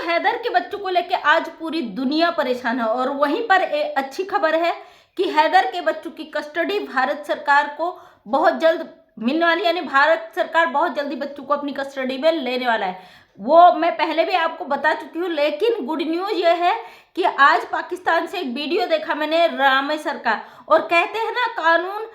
हैदर के बच्चों को लेकर आज पूरी दुनिया परेशान है और वहीं पर एक अच्छी खबर है कि हैदर के बच्चों की कस्टडी भारत सरकार को बहुत जल्द मिलने वाली, यानी भारत सरकार बहुत जल्दी बच्चों को अपनी कस्टडी में लेने वाला है। वो मैं पहले भी आपको बता चुकी हूँ, लेकिन गुड न्यूज़ ये है कि आज पाकिस्तान से एक वीडियो देखा मैंने रामेसर का, और कहते हैं ना कानून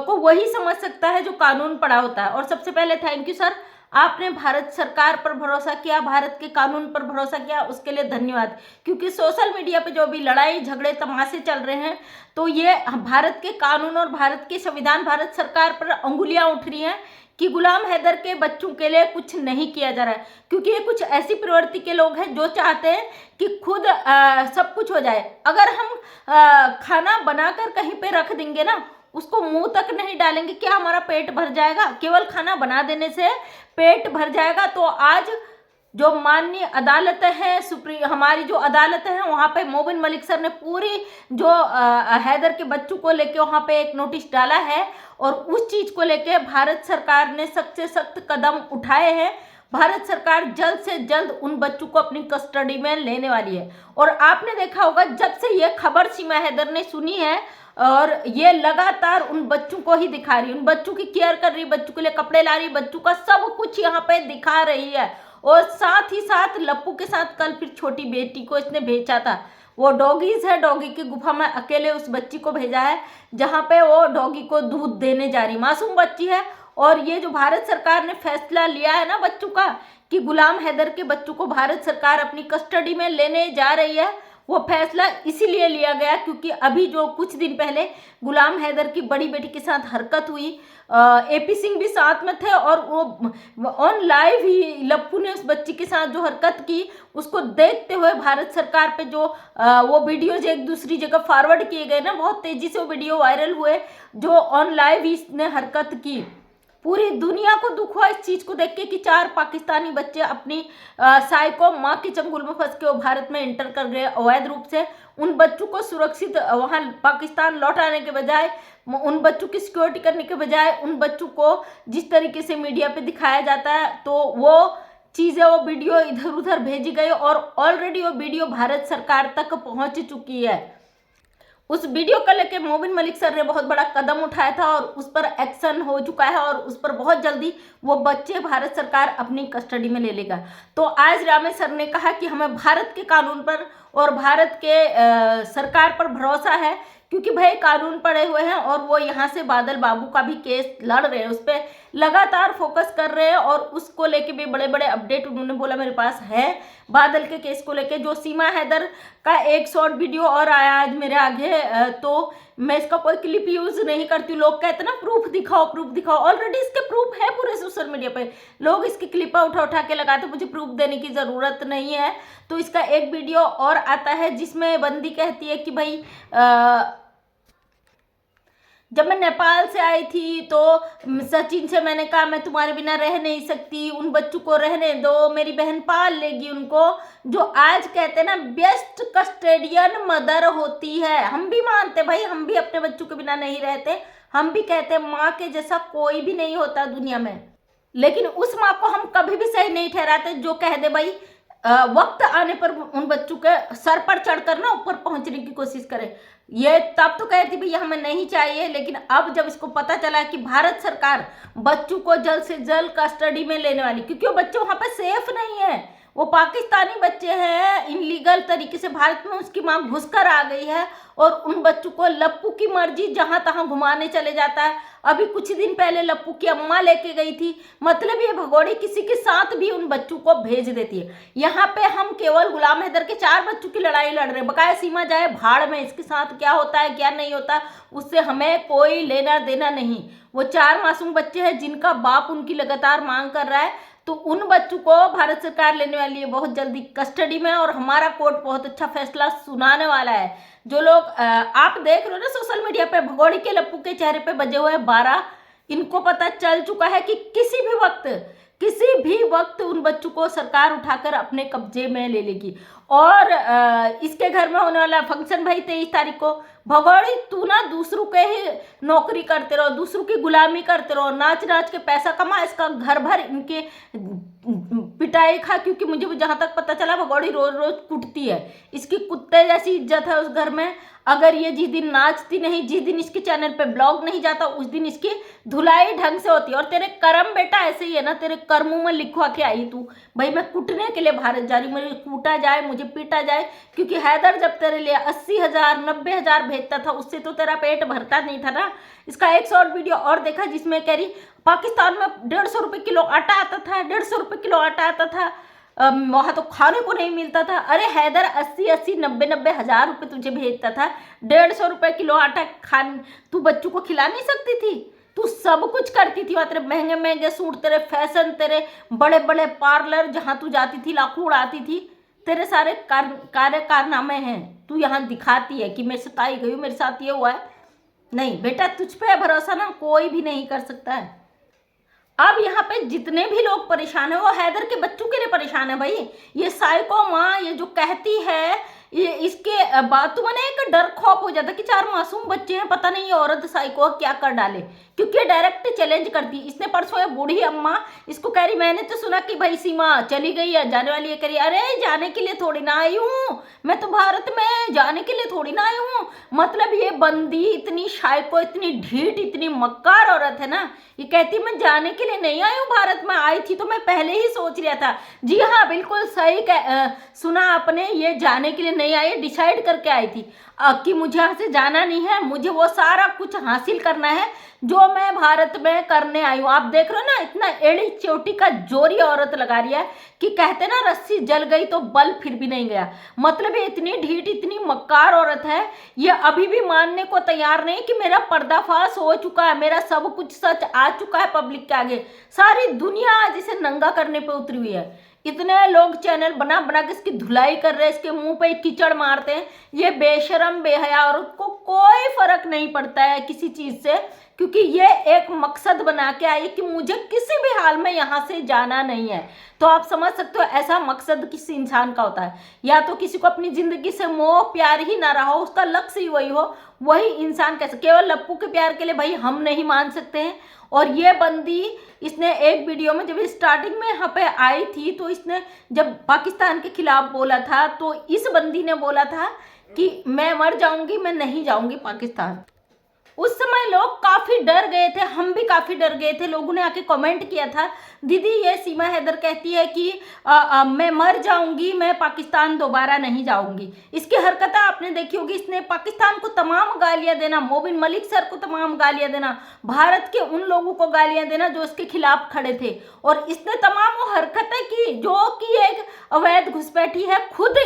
को वही समझ सकता है जो कानून पढ़ा होता है। और सबसे पहले थैंक यू सर, आपने भारत सरकार पर भरोसा किया, भारत के कानून पर भरोसा किया, उसके लिए धन्यवाद। क्योंकि सोशल मीडिया पे जो भी लड़ाई झगड़े तमाशे चल रहे हैं, तो ये भारत के कानून और भारत के संविधान, भारत सरकार पर अंगुलियां उठ रही हैं कि गुलाम हैदर के बच्चों के लिए कुछ नहीं किया जा रहा है। क्योंकि ये कुछ ऐसी प्रवृत्ति के लोग हैं जो चाहते हैं कि खुद सब कुछ हो जाए। अगर हम खाना बनाकर कहीं पे रख देंगे ना, उसको मुंह तक नहीं डालेंगे, क्या हमारा पेट भर जाएगा? केवल खाना बना देने से पेट भर जाएगा? तो आज जो माननीय अदालत है, हमारी जो अदालत है, वहाँ पे मोबिन मलिक सर ने पूरी जो हैदर के बच्चों को लेके वहाँ पे एक नोटिस डाला है और उस चीज़ को लेके भारत सरकार ने सख्त से सख्त कदम उठाए हैं। भारत सरकार जल्द से जल्द उन बच्चों को अपनी कस्टडी में लेने वाली है। और आपने देखा होगा जब से ये खबर सीमा हैदर ने सुनी है, और ये लगातार उन बच्चों को ही दिखा रही है, उन बच्चों की केयर कर रही है, बच्चों के लिए कपड़े ला रही है, बच्चों का सब कुछ यहाँ पे दिखा रही है। और साथ ही साथ लप्पू के साथ कल फिर छोटी बेटी को इसने भेजा था। वो डॉगीज है, डॉगी की गुफा में अकेले उस बच्ची को भेजा है, जहाँ पे वो डॉगी को दूध देने जा रही, मासूम बच्ची है। और ये जो भारत सरकार ने फैसला लिया है ना बच्चों का, कि गुलाम हैदर के बच्चों को भारत सरकार अपनी कस्टडी में लेने जा रही है, वो फैसला इसीलिए लिया गया क्योंकि अभी जो कुछ दिन पहले गुलाम हैदर की बड़ी बेटी के साथ हरकत हुई, एपी सिंह भी साथ में थे, और वो ऑन लाइव ही लप्पू ने उस बच्ची के साथ जो हरकत की, उसको देखते हुए भारत सरकार पे जो वो वीडियोज एक दूसरी जगह फॉरवर्ड किए गए ना, बहुत तेजी से वो वीडियो वायरल हुए, जो ऑन लाइव ही इसने हरकत की। पूरी दुनिया को दुख हुआ इस चीज़ को देख के कि 4 पाकिस्तानी बच्चे अपनी साइको माँ के चंगुल में फंस के वो भारत में इंटर कर गए अवैध रूप से। उन बच्चों को सुरक्षित वहाँ पाकिस्तान लौटाने के बजाय, उन बच्चों की सिक्योरिटी करने के बजाय, उन बच्चों को जिस तरीके से मीडिया पे दिखाया जाता है, तो वो चीज़ें, वो वीडियो इधर उधर भेजी गई और ऑलरेडी वो वीडियो भारत सरकार तक पहुँच चुकी है। उस वीडियो को लेके मोबिन मलिक सर ने बहुत बड़ा कदम उठाया था और उस पर एक्शन हो चुका है और उस पर बहुत जल्दी वो बच्चे भारत सरकार अपनी कस्टडी में ले लेगा। तो आज रामेश्वर सर ने कहा कि हमें भारत के कानून पर और भारत के सरकार पर भरोसा है, क्योंकि भाई कानून पढ़े हुए हैं और वो यहाँ से बादल बाबू का भी केस लड़ रहे हैं, उस पर लगातार फोकस कर रहे हैं और उसको लेके भी बड़े बड़े अपडेट उन्होंने बोला मेरे पास है। बादल के केस को लेके जो सीमा हैदर का एक शॉर्ट वीडियो और आया आज मेरे आगे, तो मैं इसका कोई क्लिप यूज नहीं करती हूँ। लोग कहते हैं ना प्रूफ दिखाओ प्रूफ दिखाओ, ऑलरेडी इसके प्रूफ है पूरे सोशल मीडिया पे, लोग इसकी क्लिप उठा उठा के लगाते, मुझे प्रूफ देने की ज़रूरत नहीं है। तो इसका एक वीडियो और आता है जिसमें बंदी कहती है कि भाई जब मैं नेपाल से आई थी तो सचिन से मैंने कहा मैं तुम्हारे बिना रह नहीं सकती, उन बच्चों को रहने दो, मेरी बहन पाल लेगी उनको। जो आज कहते हैं ना बेस्ट कस्टेडियन मदर होती है, हम भी मानते भाई, हम भी अपने बच्चों के बिना नहीं रहते, हम भी कहते हैं माँ के जैसा कोई भी नहीं होता दुनिया में। लेकिन उस माँ को हम कभी भी सही नहीं ठहराते जो कह दे भाई वक्त आने पर उन बच्चों के सर पर चढ़कर ना ऊपर पहुंचने की कोशिश करे। ये तब तो कहती भैया हमें नहीं चाहिए, लेकिन अब जब इसको पता चला कि भारत सरकार बच्चों को जल्द से जल्द कस्टडी में लेने वाली, क्योंकि वो बच्चे वहाँ पे सेफ नहीं है, वो पाकिस्तानी बच्चे हैं, इनलीगल तरीके से भारत में उसकी माँ घुसकर आ गई है और उन बच्चों को लप्पू की मर्जी जहाँ तहाँ घुमाने चले जाता है। अभी कुछ दिन पहले लप्पू की अम्मा लेके गई थी, मतलब ये भगोड़ी किसी के साथ भी उन बच्चों को भेज देती है। यहाँ पे हम केवल गुलाम हैदर के 4 बच्चों की लड़ाई लड़ रहे हैं, बकाया सीमा जाए भाड़ में, इसके साथ क्या होता है क्या नहीं होता उससे हमें कोई लेना देना नहीं। वो 4 मासूम बच्चे हैं जिनका बाप उनकी लगातार मांग कर रहा है, तो उन बच्चों को भारत सरकार लेने वाली है बहुत जल्दी कस्टडी में, और हमारा कोर्ट बहुत अच्छा फैसला सुनाने वाला है। जो लोग आप देख रहे हो ना सोशल मीडिया पे, भगोड़ी के लप्पू के चेहरे पे बजे हुए 12, इनको पता चल चुका है कि किसी भी वक्त उन बच्चों को सरकार उठाकर अपने कब्जे में ले लेगी। और इसके घर में होने वाला फंक्शन भाई 23 तारीख को, भगोड़ी तू ना दूसरों के ही नौकरी करते रहो, दूसरों की गुलामी करते रहो, नाच नाच के पैसा कमा, इसका घर भर इनके पिटाई खा। क्योंकि मुझे जहां तक पता चला भगोड़ी रोज रोज कुटती है, इसकी कुत्ते जैसी इज्जत है उस घर में। अगर ये जिस दिन नाचती नहीं, जिस दिन इसके चैनल पे ब्लॉग नहीं जाता, उस दिन इसकी धुलाई ढंग से होती है। और तेरे कर्म बेटा ऐसे ही है ना, तेरे कर्मों में लिखवा के आई तू, भाई मैं कुटने के लिए भारत जा रही हूँ, मुझे कूटा जाए, मुझे पीटा जाए। क्योंकि हैदर जब तेरे लिए 80,000 90,000 भेजता था, उससे तो तेरा पेट भरता नहीं था ना। इसका एक शॉर्ट वीडियो और देखा जिसमें कह रही पाकिस्तान में 150 रुपये किलो आटा आता था, 150 रुपये किलो आटा आता था, वहाँ तो खाने को नहीं मिलता था। अरे हैदर 80 90 हज़ार रुपये तुझे भेजता था, 150 रुपये किलो आटा तू बच्चों को खिला नहीं सकती थी? तू सब कुछ करती थी, तेरे महंगे महंगे सूट, तेरे फैशन, तेरे बड़े बड़े पार्लर जहाँ तू जाती थी लाखों उड़ाती थी, तेरे सारे कार्य कारनामे हैं। तू यहाँ दिखाती है कि मैं सताई गई हूँ, मेरे साथ ये हुआ है। नहीं बेटा, तुझ पे भरोसा ना कोई भी नहीं कर सकता है। अब यहाँ पे जितने भी लोग परेशान है वो हैदर के बच्चों के लिए परेशान है भाई। ये साइको माँ ये जो कहती है, ये इसके बातों में एक डर खौफ हो जाता कि 4 मासूम बच्चे हैं, पता नहीं ये औरत साइको क्या कर डाले। क्योंकि ये डायरेक्ट चैलेंज करती। इसने परसों ये बूढ़ी अम्मा इसको कह रही, मैंने तो सुना कि भाई सीमा चली गई है, जाने वाली है। कह रही अरे जाने के लिए थोड़ी ना आई हूँ, मैं तो भारत में जाने के लिए थोड़ी ना आई हूँ। मतलब ये बंदी इतनी साइको, इतनी ढीठ, इतनी मक्कार औरत है ना, ये कहती मैं जाने के लिए नहीं आई हूँ भारत में, आई थी तो मैं पहले ही सोच लिया था। जी हाँ, बिल्कुल सही सुना आपने, ये जाने के लिए नहीं आई, डिसाइड करके आई थी कि मुझे यहाँ से जाना नहीं है, मुझे वो सारा कुछ हासिल करना है जो मैं भारत में करने आई हूँ। आप देख रहे हो ना, इतना एड़ी चोटी का जोरी औरत लगा रही है कि कहते ना रस्सी जल गई तो बल फिर भी नहीं गया। मतलब ये इतनी ढीठ, इतनी मक्कार औरत है, ये अभी भी मानने को तैयार नहीं कि मेरा पर्दाफाश हो चुका है, मेरा सब कुछ सच आ चुका है पब्लिक के आगे। सारी दुनिया आज इसे नंगा करने पे उतरी हुई है। इतने लोग चैनल बना बना के इसकी धुलाई कर रहे हैं, इसके मुंह पे कीचड़ मारते हैं। ये बेशरम बेहया औरत को कोई फर्क नहीं पड़ता है किसी चीज से, क्योंकि ये एक मकसद बना के आई कि मुझे किसी भी हाल में यहाँ से जाना नहीं है। तो आप समझ सकते हो ऐसा मकसद किसी इंसान का होता है, या तो किसी को अपनी जिंदगी से मोह प्यार ही ना रहा हो, उसका लक्ष्य ही वही हो, वही इंसान कैसे। केवल लप्पू के प्यार के लिए भाई हम नहीं मान सकते हैं। और ये बंदी, इसने एक वीडियो में जब स्टार्टिंग में यहाँ पे आई थी तो इसने जब पाकिस्तान के खिलाफ बोला था, तो इस बंदी ने बोला था कि मैं मर जाऊंगी, मैं नहीं जाऊंगी पाकिस्तान। उस समय लोग काफ़ी डर गए थे, हम भी काफ़ी डर गए थे। लोगों ने आके कमेंट किया था, दीदी ये सीमा हैदर कहती है कि मैं मर जाऊंगी, मैं पाकिस्तान दोबारा नहीं जाऊंगी। इसकी हरकतें आपने देखी होगी, इसने पाकिस्तान को तमाम गालियां देना, मोबिन मलिक सर को तमाम गालियां देना, भारत के उन लोगों को गालियां देना जो इसके खिलाफ खड़े थे। और इसने तमाम वो हरकतें की जो कि एक अवैध घुसपैठी है, खुद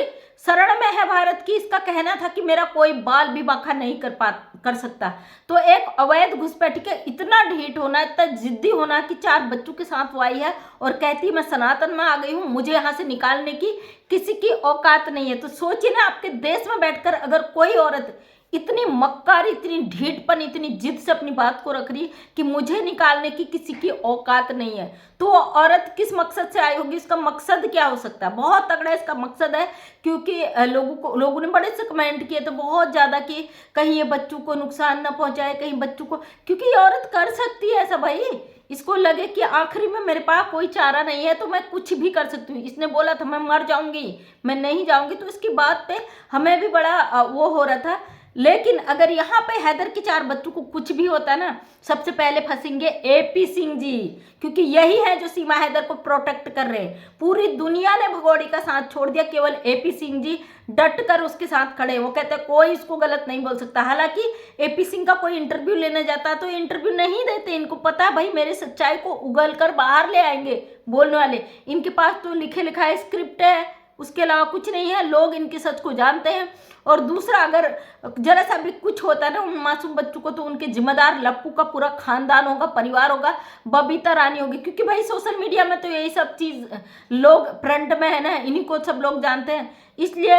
शरण में है भारत की। इसका कहना था कि मेरा कोई बाल भी बांका नहीं कर सकता। तो एक अवैध घुसपैठी का इतना ढीठ होना, इतना जिद्दी होना कि 4 बच्चों के साथ वो आई है और कहती है मैं सनातन में आ गई हूँ, मुझे यहाँ से निकालने की किसी की औकात नहीं है। तो सोचिए ना, आपके देश में बैठकर अगर कोई औरत इतनी मक्कारी, इतनी ढीठपन, इतनी जिद से अपनी बात को रख रही कि मुझे निकालने की किसी की औकात नहीं है, तो वो औरत किस मकसद से आई होगी? इसका मकसद क्या हो सकता है? बहुत तगड़ा इसका मकसद है। क्योंकि लोगों ने बड़े से कमेंट किए थे बहुत ज़्यादा कि कहीं ये बच्चों को नुकसान ना पहुंचाए, कहीं बच्चों को, क्योंकि ये औरत कर सकती है ऐसा भाई। इसको लगे कि आखिरी में मेरे पास कोई चारा नहीं है तो मैं कुछ भी कर सकती हूँ। इसने बोला था मैं मर जाऊंगी, मैं नहीं जाऊंगी, तो इसकी बात पे हमें भी बड़ा वो हो रहा था। लेकिन अगर यहाँ पे हैदर के 4 बच्चों को कुछ भी होता ना, सबसे पहले फंसेंगे AP सिंह जी, क्योंकि यही है जो सीमा हैदर को प्रोटेक्ट कर रहे हैं। पूरी दुनिया ने भगोड़ी का साथ छोड़ दिया, केवल AP सिंह जी डट कर उसके साथ खड़े। वो कहते हैं कोई इसको गलत नहीं बोल सकता। हालांकि AP सिंह का कोई इंटरव्यू लेने जाता तो इंटरव्यू नहीं देते, इनको पता है भाई मेरे सच्चाई को उगल कर बाहर ले आएंगे बोलने वाले। इनके पास तो लिखे लिखा स्क्रिप्ट है, उसके अलावा कुछ नहीं है। लोग इनके सच को जानते हैं। और दूसरा, अगर जरा सा भी कुछ होता है ना उन मासूम बच्चों को, तो उनके जिम्मेदार लप्पू का पूरा खानदान होगा, परिवार होगा, बबीता रानी होगी। क्योंकि भाई सोशल मीडिया में तो यही सब चीज़ लोग फ्रंट में है ना, इन्हीं को सब लोग जानते हैं। इसलिए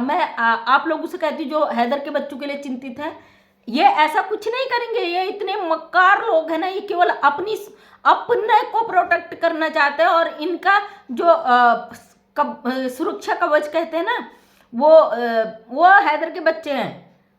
मैं आप लोगों से कहती हूँ जो हैदर के बच्चों के लिए चिंतित है, ये ऐसा कुछ नहीं करेंगे। ये इतने मक्कार लोग हैं ना, ये केवल अपने को प्रोटेक्ट करना चाहते हैं। और इनका जो सुरक्षा कवच कहते हैं ना, वो हैदर के बच्चे हैं।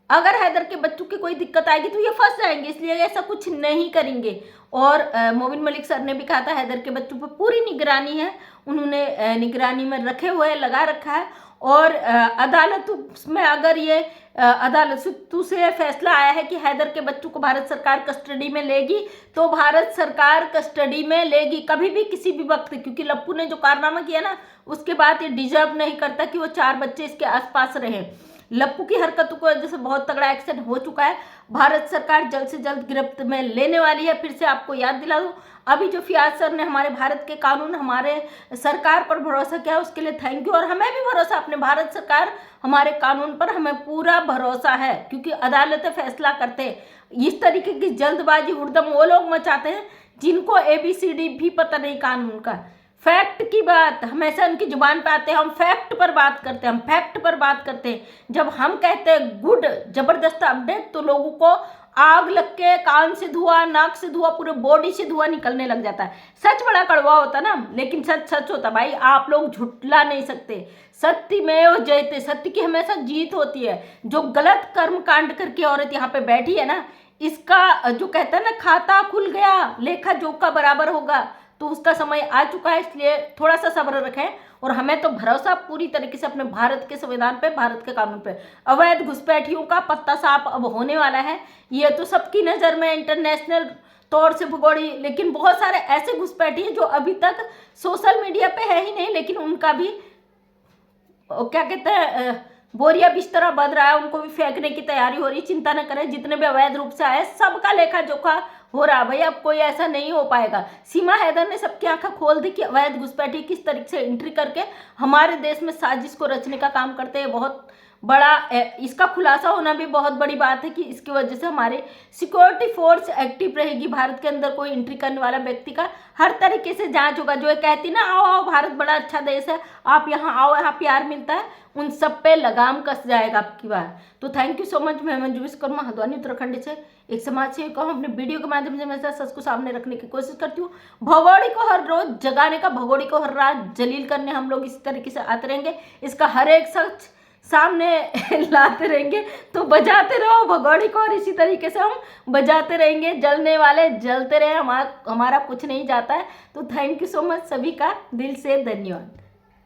अगर हैदर के बच्चों की कोई दिक्कत आएगी तो ये फंस जाएंगे, इसलिए ऐसा कुछ नहीं करेंगे। और मोबिन मलिक सर ने भी कहा था हैदर के बच्चों पर पूरी निगरानी है, उन्होंने निगरानी में रखे हुए लगा रखा है। और अदालत में अगर ये अदालत से फैसला आया है कि हैदर के बच्चों को भारत सरकार कस्टडी में लेगी, तो भारत सरकार कस्टडी में लेगी कभी भी किसी भी वक्त, क्योंकि लप्पू ने जो कारनामा किया ना उसके बाद ये डिजर्व नहीं करता कि वो 4 बच्चे इसके आसपास रहें। लप्पू की हरकतों की वजह से बहुत तगड़ा एक्शन हो चुका है। भारत सरकार जल्द से जल्द गिरफ्त में लेने वाली है। फिर से आपको याद दिला दूं, अभी जो फियाज सर ने हमारे भारत के कानून, हमारे सरकार पर भरोसा किया उसके लिए थैंक यू। और हमें भी भरोसा अपने भारत सरकार, हमारे कानून पर हमें पूरा भरोसा है, क्योंकि अदालतें फैसला करते हैं। इस तरीके की जल्दबाजी हुड़दंग वो लोग मचाते हैं जिनको ABCD भी पता नहीं कानून का। फैक्ट की बात हमेशा उनकी जुबान पे आते हैं, हम फैक्ट पर बात करते हैं, हम फैक्ट पर बात करते हैं। जब हम कहते हैं गुड जबरदस्त अपडेट, तो लोगों को आग लग के कान से धुआं, नाक से धुआं, पूरे बॉडी से धुआं निकलने लग जाता है। सच बड़ा कड़वा होता ना, लेकिन सच सच होता भाई, आप लोग झुटला नहीं सकते। सत्यमेव जयते, सत्य की हमेशा जीत होती है। जो गलत कर्म कांड करके औरत यहाँ पे बैठी है ना, इसका जो कहता है ना खाता खुल गया, लेखा जोखा बराबर होगा, तो उसका समय आ चुका है। इसलिए थोड़ा सा सब्र रखें। और हमें तो भरोसा पूरी तरीके से अपने भारत के संविधान पे, भारत के कानून पे। अवैध घुसपैठियों का पत्ता साफ अब होने वाला है, ये तो सबकी नज़र में इंटरनेशनल तौर से भगोड़ी। लेकिन बहुत सारे ऐसे घुसपैठी हैं जो अभी तक सोशल मीडिया पे है ही नहीं, लेकिन उनका भी क्या कहते हैं बोरिया बिस्तरा बद रहा है, उनको भी फेंकने की तैयारी हो रही। चिंता न करें, जितने भी अवैध रूप से आए सबका लेखा जोखा हो रहा भाई, अब कोई ऐसा नहीं हो पाएगा। सीमा हैदर ने सबकी आंखें खोल दी कि अवैध घुसपैठी किस तरीके से एंट्री करके हमारे देश में साजिश को रचने का काम करते हैं। बहुत बड़ा इसका खुलासा होना भी बहुत बड़ी बात है कि इसकी वजह से हमारे सिक्योरिटी फोर्स एक्टिव रहेगी। भारत के अंदर कोई एंट्री करने वाला व्यक्ति का हर तरीके से जांच होगा। जो ये कहती ना आओ आओ भारत बड़ा अच्छा देश है, आप यहाँ आओ, यहाँ प्यार मिलता है, उन सब पे लगाम कस जाएगा आपकी बार। तो थैंक यू सो मच। मैं मंजू विश्वकर्मा, हल्द्वानी उत्तराखंड से एक समाज सेविका हूँ। अपने वीडियो के माध्यम से हमेशा सच को सामने रखने की कोशिश करती हूँ। भगोड़ी को हर रोज जगाने का, भगोड़ी को हर रात जलील करने हम लोग इस तरीके से आते रहेंगे। इसका हर एक सच सामने लाते रहेंगे। तो बजाते रहो भगोड़ी को, और इसी तरीके से हम बजाते रहेंगे। जलने वाले जलते रहे, हमारा कुछ नहीं जाता है। तो थैंक यू सो मच, सभी का दिल से धन्यवाद।